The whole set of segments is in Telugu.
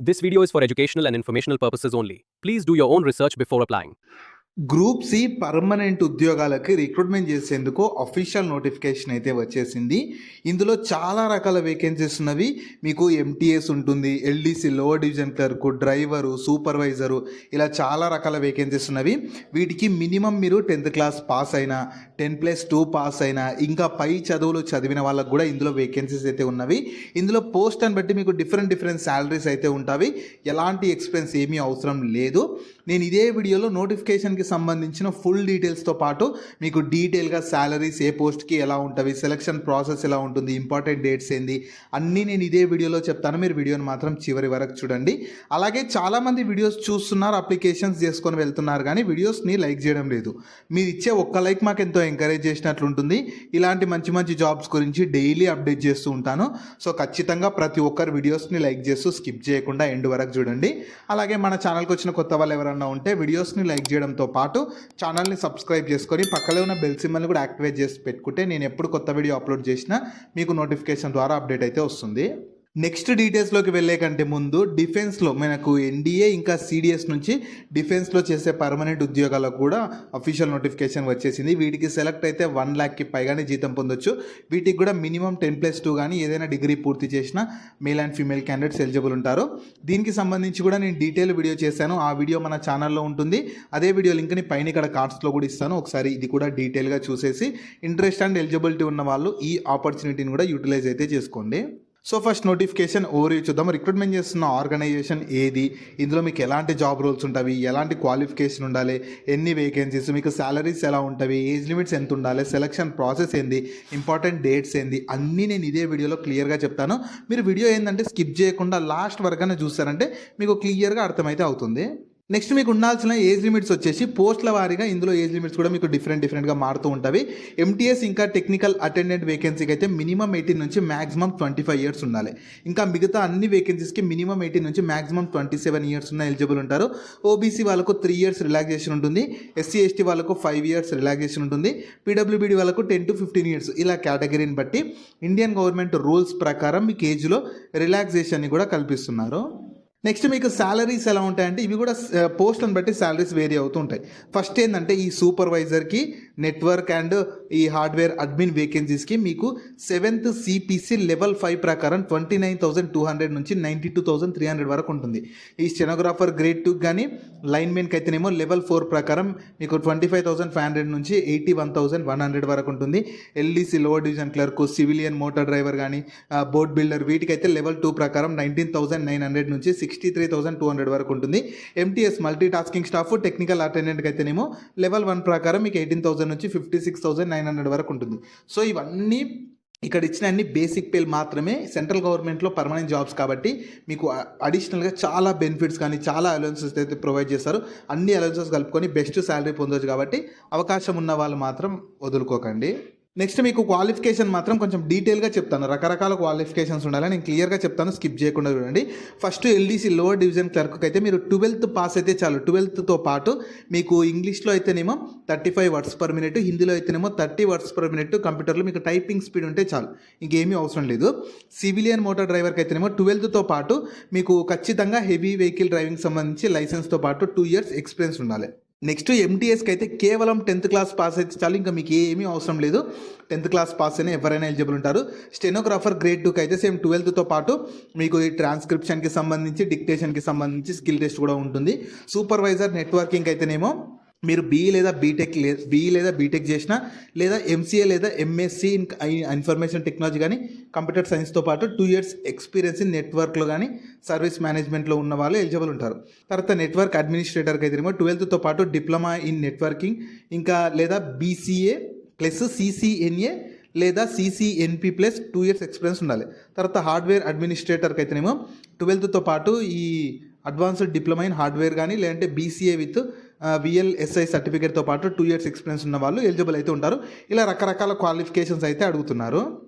This video is for educational and informational purposes only. Please do your own research before applying. Group C permanent ఉద్యోగాలకి రిక్రూట్మెంట్ చేసేందుకు అఫీషియల్ నోటిఫికేషన్ అయితే వచ్చేసింది. ఇందులో చాలా రకాల వేకెన్సీస్ ఉన్నవి. మీకు ఎంటీఎస్ ఉంటుంది, LDC lower division clerk, driver, supervisor, ఇలా చాలా రకాల వేకెన్సీస్ ఉన్నవి. వీటికి మినిమం మీరు 10th క్లాస్ పాస్ అయినా, 10+2 పాస్ అయినా, ఇంకా పై చదువులు చదివిన వాళ్ళకు కూడా ఇందులో వేకెన్సీస్ అయితే ఉన్నవి. ఇందులో పోస్ట్ అని బట్టి మీకు డిఫరెంట్ శాలరీస్ అయితే ఉంటాయి. ఎలాంటి ఎక్స్పీరియన్స్ ఏమీ అవసరం లేదు. నేను ఇదే వీడియోలో నోటిఫికేషన్కి సంబంధించిన ఫుల్ డీటెయిల్స్తో పాటు మీకు డీటెయిల్గా శాలరీస్ ఏ పోస్ట్కి ఎలా ఉంటుంది, సెలక్షన్ ప్రాసెస్ ఎలా ఉంటుంది, ఇంపార్టెంట్ డేట్స్ ఏంది అన్నీ నేను ఇదే వీడియోలో చెప్తాను. మీరు వీడియోని మాత్రం చివరి వరకు చూడండి. అలాగే చాలామంది వీడియోస్ చూస్తున్నారు, అప్లికేషన్స్ చేసుకొని వెళ్తున్నారు, కానీ వీడియోస్ని లైక్ చేయడం లేదు. మీరు ఇచ్చే ఒక్క లైక్ మాకు ఎంతో ఎంకరేజ్ చేసినట్లుంటుంది. ఇలాంటి మంచి జాబ్స్ గురించి డైలీ అప్డేట్ చేస్తూ ఉంటాను. సో ఖచ్చితంగా ప్రతి ఒక్కరు వీడియోస్ని లైక్ చేస్తూ స్కిప్ చేయకుండా ఎండ్ వరకు చూడండి. అలాగే మన ఛానల్కి వచ్చిన కొత్త వాళ్ళు ఎవరైనా ఉంటే వీడియోస్ని లైక్ చేయడంతో పాటు ఛానల్ని సబ్స్క్రైబ్ చేసుకొని పక్కలో ఉన్న బెల్ సింబల్ని కూడా యాక్టివేట్ చేసి పెట్టుకుంటే నేను ఎప్పుడు కొత్త వీడియో అప్లోడ్ చేసినా మీకు నోటిఫికేషన్ ద్వారా అప్డేట్ అయితే వస్తుంది. నెక్స్ట్ డీటెయిల్స్లోకి వెళ్ళే కంటే ముందు డిఫెన్స్లో మనకు ఎన్డీఏ ఇంకా సిడిఎస్ నుంచి డిఫెన్స్లో చేసే పర్మనెంట్ ఉద్యోగాలకు కూడా అఫీషియల్ నోటిఫికేషన్ వచ్చేసింది. వీటికి సెలెక్ట్ అయితే 1 lakh పైగానే జీతం పొందొచ్చు. వీటికి కూడా మినిమం 10+2 కానీ ఏదైనా డిగ్రీ పూర్తి చేసిన male and female candidates eligible ఉంటారు. దీనికి సంబంధించి కూడా నేను డీటెయిల్ వీడియో చేశాను. ఆ వీడియో మన ఛానల్లో ఉంటుంది. అదే వీడియో లింక్ని పైన ఇక్కడ కార్డ్స్లో కూడా ఇస్తాను. ఒకసారి ఇది కూడా డీటెయిల్గా చూసేసి ఇంట్రెస్ట్ అండ్ ఎలిజిబిలిటీ ఉన్న వాళ్ళు ఈ ఆపర్చునిటీని కూడా యూటిలైజ్ అయితే చేసుకోండి. సో ఫస్ట్ నోటిఫికేషన్ ఓవర్ చూద్దాం. రిక్రూట్మెంట్ చేస్తున్న ఆర్గనైజేషన్ ఏది, ఇందులో మీకు ఎలాంటి జాబ్ రోల్స్ ఉంటాయి, ఎలాంటి క్వాలిఫికేషన్ ఉండాలి, ఎన్ని వేకెన్సీస్, మీకు శాలరీస్ ఎలా ఉంటాయి, ఏజ్ లిమిట్స్ ఎంత ఉండాలి, సెలక్షన్ ప్రాసెస్ ఏంది, ఇంపార్టెంట్ డేట్స్ ఏంది అన్నీ నేను ఇదే వీడియోలో క్లియర్గా చెప్తాను. మీరు వీడియో ఏంటంటే స్కిప్ చేయకుండా లాస్ట్ వరకనే చూస్తారంటే మీకు క్లియర్గా అర్థమైతే అవుతుంది. నెక్స్ట్ మీకు ఉండాల్సిన ఏజ్ లిమిట్స్ వచ్చేసి పోస్టుల వారీగా ఇందులో ఏజ్ లిమిట్స్ కూడా మీకు డిఫరెంట్గా మారుతూ ఉంటాయి. ఎంటీఎస్ ఇంకా టెక్నికల్ అటెండెంట్ వేకెన్సీకి అయితే మినిమం 18 నుంచి మ్యాక్సిమం 25 years ఉండాలి. ఇంకా మిగతా అన్ని వేకెన్సీస్కి మినిమం 18 నుంచి మ్యాక్సిమం 27 years ఉన్న ఎలిజిబుల్ ఉంటారు. ఓబీసీ వాళ్ళకు 3 years రిలాక్సేషన్ ఉంటుంది. ఎస్సీ ఎస్టీ వాళ్ళకు 5 years రిలాక్సేషన్ ఉంటుంది. పీడబ్ల్యూబీడీ వాళ్ళకు 10 to 15 years. ఇలా కేటగిరీని బట్టి ఇండియన్ గవర్నమెంట్ రూల్స్ ప్రకారం మీకు ఏజ్లో రిలాక్సేషన్ని కూడా కల్పిస్తున్నారు. నెక్స్ట్ మీకు శాలరీస్ ఎలా ఉంటాయంటే ఇవి కూడా పోస్ట్ని బట్టి శాలరీస్ వేరీ అవుతూ ఉంటాయి. ఫస్ట్ ఏంటంటే ఈ సూపర్వైజర్కి, నెట్వర్క్ అండ్ ఈ హార్డ్వేర్ అడ్మిన్ వేకెన్సీస్కి మీకు 7th CPC లెవెల్ 5 ప్రకారం 29,200 నుంచి 92,300 వరకు ఉంటుంది. ఈ స్టెనోగ్రాఫర్ గ్రేడ్ 2 కానీ లైన్మెన్కి అయితేనేమో లెవెల్ 4 ప్రకారం మీకు 25,500 నుంచి 81,100 వరకు ఉంటుంది. LDC lower division clerk, civilian motor driver కానీ, బోట్ బిల్డర్ వీటికైతే లెవెల్ 2 ప్రకారం 19,900 నుంచి 63,200 వరకు ఉంటుంది. MTS multi tasking staff, technical అటెండెంట్కి అయితేనేమో లెవెల్ 1 ప్రకారం మీకు 18,000 నుంచి 56,900 వరకు ఉంటుంది. సో ఇవన్నీ ఇక్కడ ఇచ్చిన అన్ని బేసిక్ పేలు మాత్రమే. సెంట్రల్ గవర్నమెంట్లో పర్మనెంట్ జాబ్స్ కాబట్టి మీకు అడిషనల్గా చాలా బెనిఫిట్స్ కానీ చాలా అలవెన్సెస్ అయితే ప్రొవైడ్ చేస్తారు. అన్ని అలవెన్సెస్ కలుపుకొని బెస్ట్ శాలరీ పొందవచ్చు కాబట్టి అవకాశం ఉన్న వాళ్ళు మాత్రం వదులుకోకండి. నెక్స్ట్ మీకు క్వాలిఫికేషన్ మాత్రం కొంచెం డీటెయిల్గా చెప్తాను. రకరకాల క్వాలిఫికేషన్స్ ఉండాలి, నేను క్లియర్గా చెప్తాను, స్కిప్ చేయకుండా చూడండి. First LDC lower division clerk అయితే మీరు 12th పాస్ అయితే చాలు. 12th పాటు మీకు ఇంగ్లీష్లో అయితేనేమో 35 words per minute, హిందీలో అయితేనేమో 30 words per minute, కంప్యూటర్లో మీకు టైపింగ్ స్పీడ్ ఉంటే చాలు, ఇంకేమీ అవసరం లేదు. సివిలియన్ మోటార్ డ్రైవర్కి అయితేనేమో 12th పాటు మీకు ఖచ్చితంగా హెవీ వెహికల్ డ్రైవింగ్ సంబంధించి లైసెన్స్తో పాటు 2 years ఎక్స్పీరియన్స్ ఉండాలి. నెక్స్ట్ ఎంటీఎస్కి అయితే కేవలం 10th క్లాస్ పాస్ అయితే చాలు, ఇంకా మీకు ఏమీ అవసరం లేదు. 10th క్లాస్ పాస్ అయినా ఎవరైనా ఎలిజిబుల్ ఉంటారు. స్టెనోగ్రాఫర్ గ్రేడ్ 2కి అయితే సేమ్ 12th పాటు మీకు ఈ ట్రాన్స్క్రిప్షన్కి సంబంధించి, డిక్టేషన్కి సంబంధించి స్కిల్ టెస్ట్ కూడా ఉంటుంది. సూపర్వైజర్ నెట్వర్కింగ్ అయితేనేమో మీరు బీఈ లేదా బీటెక్ చేసినా, లేదా ఎంసీఏ లేదా ఎంఎస్సీ ఇన్ ఇన్ఫర్మేషన్ టెక్నాలజీ కానీ కంప్యూటర్ సైన్స్తో పాటు 2 years ఎక్స్పీరియన్స్ ఇన్ నెట్వర్క్లో కానీ సర్వీస్ మేనేజ్మెంట్లో ఉన్న వాళ్ళు ఎలిజిబుల్ ఉంటారు. తర్వాత నెట్వర్క్ అడ్మినిస్ట్రేటర్కి అయితే 12th పాటు డిప్లొమా ఇన్ నెట్వర్కింగ్ ఇంకా లేదా BCA ప్లస్ CCNA లేదా CCNP ప్లస్ 2 years ఎక్స్పీరియన్స్ ఉండాలి. తర్వాత హార్డ్వేర్ అడ్మినిస్ట్రేటర్కి అయితేనేమో 12th పాటు ఈ అడ్వాన్స్డ్ డిప్లొమా ఇన్ హార్డ్వేర్ కానీ లేదంటే BCA విత్ VLSI సర్టిఫికేట్తో పాటు 2 years ఎక్స్పీరియన్స్ ఉన్న వాళ్ళు ఎలిజిబుల్ అయితే ఉంటారు. ఇలా రకరకాల క్వాలిఫికేషన్స్ అయితే అడుగుతున్నారు.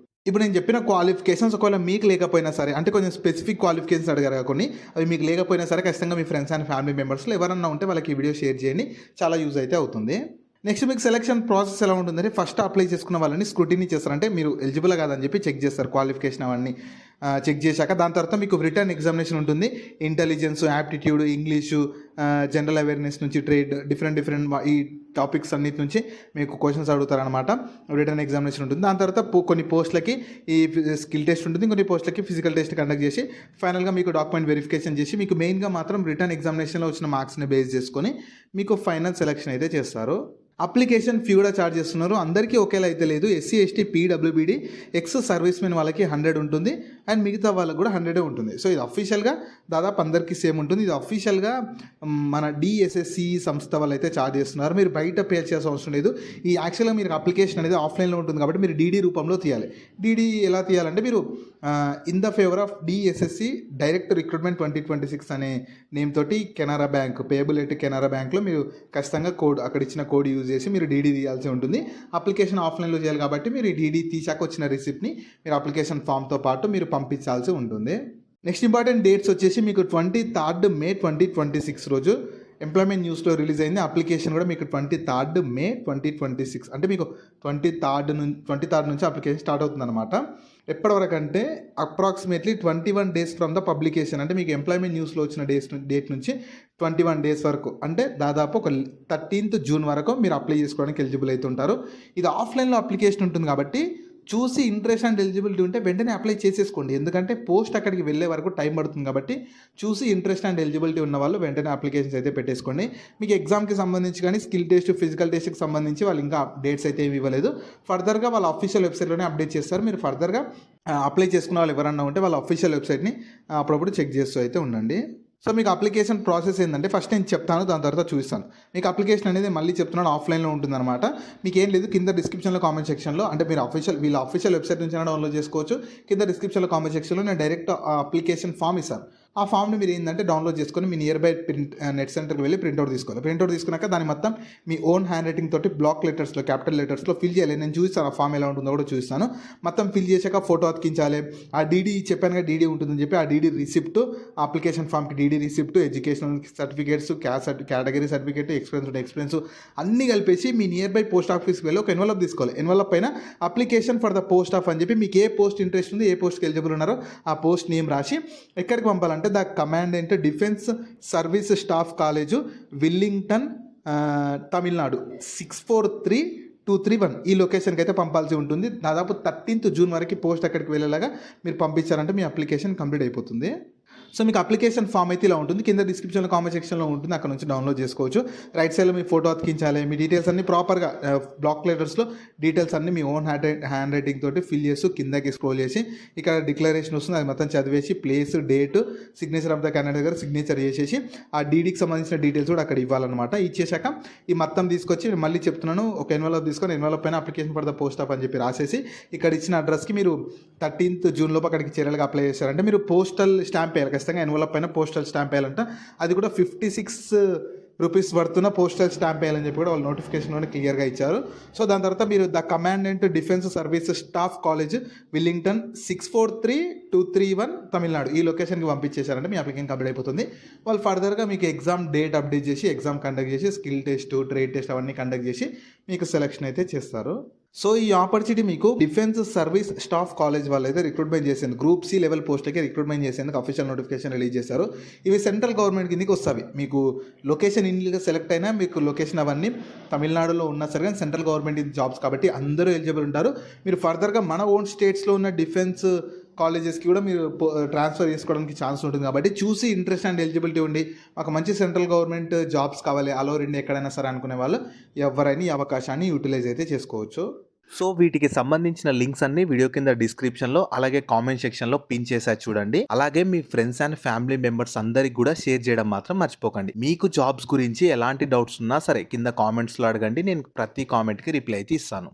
ఇప్పుడు నేను చెప్పిన క్వాలిఫికేషన్స్ ఒకవేళ మీకు లేకపోయినా సరే, అంటే కొంచెం స్పెసిఫిక్ క్వాలిఫికేషన్స్ అడిగారు కొన్ని, అవి మీకు లేకపోయినా సరే ఖచ్చితంగా మీ ఫ్రెండ్స్ అండ్ ఫ్యామిలీ మెంబర్స్లో ఎవరన్నా ఉంటే వాళ్ళకి ఈ వీడియో షేర్ చేయండి, చాలా యూజ్ అయితే అవుతుంది. నెక్స్ట్ మీకు సెలక్షన్ ప్రాసెస్ ఎలా ఉంటుందంటే ఫస్ట్ అప్లై చేసుకున్న వాళ్ళని స్క్రూటినీ చేస్తారంటే మీరు ఎలిజిబుల్ కాదని చెప్పి చెక్ చేస్తారు క్వాలిఫికేషన్ అవన్నీ. చెక్ చేశాక దాని తర్వాత మీకు రిటర్న్ ఎగ్జామినేషన్ ఉంటుంది. Intelligence, aptitude, English, general awareness నుంచి ట్రేడ్, డిఫరెంట్ ఈ టాపిక్స్ అన్నిటి నుంచి మీకు క్వశ్చన్స్ అడుగుతారనమాట. రిటర్న్ ఎగ్జామినేషన్ ఉంటుంది. దాని తర్వాత కొన్ని పోస్టులకి ఈ స్కిల్ టెస్ట్ ఉంటుంది, కొన్ని పోస్టులకి ఫిజికల్ టెస్ట్ కండక్ట్ చేసి ఫైనల్గా మీకు డాక్యుమెంట్ వెరిఫికేషన్ చేసి మీకు మెయిన్గా మాత్రం రిటర్న్ ఎగ్జామినేషన్లో వచ్చిన మార్క్స్ని బేస్ చేసుకొని మీకు ఫైనల్ సెలెక్షన్ అయితే చేస్తారు. అప్లికేషన్ ఫీ కూడా ఛార్జ్ చేస్తున్నారు. అందరికీ ఒకేలా అయితే లేదు. SC, ST, PWBD, ex service men వాళ్ళకి 100 ఉంటుంది అండ్ మిగతా వాళ్ళకి కూడా 100 ఉంటుంది. సో ఇది అఫీషియల్గా దాదాపు అందరికీ సేమ్ ఉంటుంది. ఇది అఫీషియల్గా మన డిఎస్ఎస్సి సంస్థ వాళ్ళు అయితే ఛార్జ్ చేస్తున్నారు. మీరు బయట పే చేయాల్సిన అవసరం లేదు. ఈ యాక్చువల్గా మీరు అప్లికేషన్ అనేది ఆఫ్లైన్లో ఉంటుంది కాబట్టి మీరు డీడీ రూపంలో తీయాలి. డీడీ ఎలా తీయాలంటే మీరు in the favour of DSSC direct recruitment 2026 అనే నేమ్ తోటి Canara bank, payable at Canara బ్యాంక్లో మీరు ఖచ్చితంగా కోడ్, అక్కడ ఇచ్చిన కోడ్ యూజ్ చేసి మీరు డీడీ తీయాల్సి ఉంటుంది. అప్లికేషన్ ఆఫ్లైన్లో చేయాలి కాబట్టి మీరు ఈ డీడీ తీసాక వచ్చిన రిసిప్ట్ని మీరు అప్లికేషన్ ఫామ్తో పాటు మీరు పంపించాల్సి ఉంటుంది. నెక్స్ట్ ఇంపార్టెంట్ డేట్స్ వచ్చేసి మీకు 23 మే 2026 రోజు ఎంప్లాయ్మెంట్ న్యూస్లో రిలీజ్ అయింది. అప్లికేషన్ కూడా మీకు 23 మే 2026 అంటే మీకు 23 నుంచి అప్లికేషన్ స్టార్ట్ అవుతుంది అనమాట. ఎప్పటివరకు అంటే approximately 21 days from the publication, అంటే మీకు ఎంప్లాయ్మెంట్ న్యూస్లో వచ్చిన డేట్ నుంచి 21 డేస్ వరకు, అంటే దాదాపు ఒక 13th జూన్ వరకు మీరు అప్లై చేసుకోవడానికి ఎలిజిబుల్ అవుతుంటారు. ఇది ఆఫ్లైన్లో అప్లికేషన్ ఉంటుంది కాబట్టి చూసి ఇంట్రెస్ట్ అండ్ ఎలిజిబిలిటీ ఉంటే వెంటనే అప్లై చేసేసుకోండి. ఎందుకంటే పోస్ట్ అక్కడికి వెళ్ళే వరకు టైం పడుతుంది కాబట్టి చూసి ఇంట్రెస్ట్ అండ్ ఎలిజిబిలిటీ ఉన్న వాళ్ళు వెంటనే అప్లికేషన్స్ అయితే పెట్టేసుకోండి. మీకు ఎగ్జామ్కి సంబంధించి కానీ స్కిల్ టెస్ట్, ఫిజికల్ టెస్ట్కి సంబంధించి వాళ్ళు ఇంకా అప్డేట్స్ అయితే ఏమి ఇవ్వలేదు. ఫర్దర్గా వాళ్ళ అఫీషియల్ వెబ్సైట్లోనే అప్డేట్ చేస్తారు. మీరు ఫర్దర్గా అప్లై చేసుకున్న వాళ్ళు ఎవరన్నా ఉంటే వాళ్ళ అఫీషియల్ వెబ్సైట్ని అప్పుడప్పుడు చెక్ చేస్తూ అయితే ఉండండి. సో మీకు అప్లికేషన్ ప్రాసెస్ ఏంటంటే ఫస్ట్ నేను చెప్తాను, దాని తర్వాత చూపిస్తాను. మీకు అప్లికేషన్ అనేది మళ్ళీ చెప్తున్నాను ఆఫ్లైన్లో ఉంటుందన్నమాట. మీకు ఏం లేదు, కింద డిస్క్రిప్షన్లో కామెంట్ సెక్షన్లో, అంటే మీరు వీళ్ళ అఫీషియల్ వెబ్సైట్ నుంచి డౌన్లోడ్ చేసుకోవచ్చు. కింద డిస్క్రిప్షన్లో కామెంట్ సెక్షన్లో నేను డైరెక్ట్ అప్లికేషన్ ఫామ్ ఇస్తాను. ఆ ఫామ్ని మీరు ఏంటంటే డౌన్లోడ్ చేసుకొని మీ నియర్ బై నెట్ సెంటర్కి వెళ్ళి ప్రింట్అవుట్ తీసుకోవాలి. ప్రింట్అవుట్ తీసుకున్నాక దాన్ని మొత్తం మీ ఓన్ హ్యాండ్ రైటింగ్ తోటి బ్లాక్ లెటర్స్లో, క్యాపిటల్ లెటర్స్లో ఫిల్ చేయాలి. నేను చూస్తాను ఆ ఫామ్ ఎలా ఉంటుందో కూడా చూస్తాను. మొత్తం ఫిల్ చేశాక ఫోటో అతికించాలి. ఆ డీడీ చెప్పాను కదా, డీడీ ఉంటుందని చెప్పి ఆ డీడీ రిసిప్ట్, అప్లికేషన్ ఫామ్కి DD receipt, educational certificates, category certificate, experience అన్నీ కలిపేసి మీ నియర్ బై పోస్ట్ ఆఫీస్కి వెళ్ళి ఒక ఎన్వలప్ తీసుకోవాలి. ఎన్వలప్ పైన application for the post of అని చెప్పి మీకు ఏ పోస్ట్ ఇంట్రెస్ట్ ఉంది, ఏ పోస్ట్కి ఎలిజిబుల్ ఉన్నారో ఆ పోస్ట్ నేమ్ రాసి ఎక్కడికి పంపాలంటే the commandant defence service staff college, Willingdon, Tamil Nadu 643231 ఈ లొకేషన్కి అయితే పంపాల్సి ఉంటుంది. దాదాపు 13th జూన్ వరకు పోస్ట్ అక్కడికి వెళ్ళేలాగా మీరు పంపించారంటే మీ అప్లికేషన్ కంప్లీట్ అయిపోతుంది. సో మీకు అప్లికేషన్ ఫామ్ అయితే ఇలా ఉంటుంది. కింద డిస్క్రిప్షన్లో కామెంట్ సెక్షన్లో ఉంటుంది, అక్కడ నుంచి డౌన్లోడ్ చేసుకోవచ్చు. రైట్ సైడ్లో మీ ఫోటో అతికించాలి. మీ డీటెయిల్స్ అన్ని ప్రాపర్గా బ్లాక్ లెటర్స్లో డీటెయిల్స్ అన్ని మీ ఓన్ హ్యాండ్ రైటింగ్ తోటి ఫిల్ చేస్తూ కిందకి స్క్రోల్ చేసి ఇక్కడ డిక్లరేషన్ వస్తుంది, అది మొత్తం చదివేసి place, date, signature of the candidate దగ్గర సిగ్నేచర్ చేసేసి ఆ డీడీకి సంబంధించిన డీటెయిల్స్ కూడా అక్కడ ఇవ్వాలన్నమాట. ఇచ్చేసాక ఈ మొత్తం తీసుకొచ్చి మళ్ళీ చెప్తున్నాను, ఒక ఎన్వలప్ తీసుకొని ఎన్వలప్ పైన application for the post of అని చెప్పి రాసేసి ఇక్కడ ఇచ్చిన అడ్రస్కి మీరు 13th జూన్ లోపు అక్కడికి చేరేలాగా అప్లై చేశారంటే మీరు పోస్టల్ స్టాంప్ వేయాలి. ఖచ్చితంగా ఎన్వలప్ పైన పోస్టల్ స్టాంప్ వేయాలంట. అది కూడా 56 రూపీస్ పడుతున్న పోస్టల్ స్టాంప్ వేయాలని చెప్పి కూడా వాళ్ళు నోటిఫికేషన్లోనే క్లియర్గా ఇచ్చారు. సో దాని తర్వాత మీరు the commandant defence service staff college, Willingdon 643231 Tamil Nadu ఈ లొకేషన్కి పంపించేశారంటే మీ అప్లికేషన్ కంప్లీట్ అయిపోతుంది. వాళ్ళు ఫర్దర్గా మీకు ఎగ్జామ్ డేట్ అప్డేట్ చేసి ఎగ్జామ్ కండక్ట్ చేసి స్కిల్ టెస్ట్, ట్రేడ్ టెస్ట్ అవన్నీ కండక్ట్ చేసి మీకు సెలెక్షన్ అయితే చేస్తారు. సో ఈ ఆపర్చునిటీ మీకు డిఫెన్స్ సర్వీస్ స్టాఫ్ కాలేజ్ వాళ్ళు అయితే రిక్రూట్మెంట్ చేసేందుకు గ్రూప్ సి లెవెల్ పోస్ట్కి రిక్రూట్మెంట్ చేసేందుకు అఫీషియల్ నోటిఫికేషన్ రిలీజ్ చేశారు. ఇవి సెంట్రల్ గవర్నమెంట్ కిందకి వస్తాయి. మీకు లొకేషన్ ఇండియాగా సెలెక్ట్ అయినా మీకు లొకేషన్ అవన్నీ తమిళనాడులో ఉన్నా సరే కానీ సెంట్రల్ గవర్నమెంట్ జాబ్స్ కాబట్టి అందరూ ఎలిజిబుల్ ఉంటారు. మీరు ఫర్దర్గా మన ఓన్ స్టేట్స్లో ఉన్న డిఫెన్స్ కాలేజెస్కి కూడా మీరు ట్రాన్స్ఫర్ చేసుకోవడానికి ఛాన్స్ ఉంటుంది కాబట్టి చూసి ఇంట్రెస్ట్ అండ్ ఎలిజిబిలిటీ ఉండి మాకు మంచి సెంట్రల్ గవర్నమెంట్ జాబ్స్ కావాలి ఆల్ ఓవర్ ఇండియా ఎక్కడైనా సరే అనుకునే వాళ్ళు ఎవరైనా ఈ అవకాశాన్ని యూటిలైజ్ అయితే చేసుకోవచ్చు. సో వీటికి సంబంధించిన లింక్స్ అన్ని వీడియో కింద డిస్క్రిప్షన్లో అలాగే కామెంట్ సెక్షన్లో పిన్ చేసా చూడండి. అలాగే మీ ఫ్రెండ్స్ అండ్ ఫ్యామిలీ మెంబర్స్ అందరికి కూడా షేర్ చేయడం మాత్రం మర్చిపోకండి. మీకు జాబ్స్ గురించి ఎలాంటి డౌట్స్ ఉన్నా సరే కింద కామెంట్స్లో అడగండి, నేను ప్రతి కామెంట్కి రిప్లై అయితే ఇస్తాను.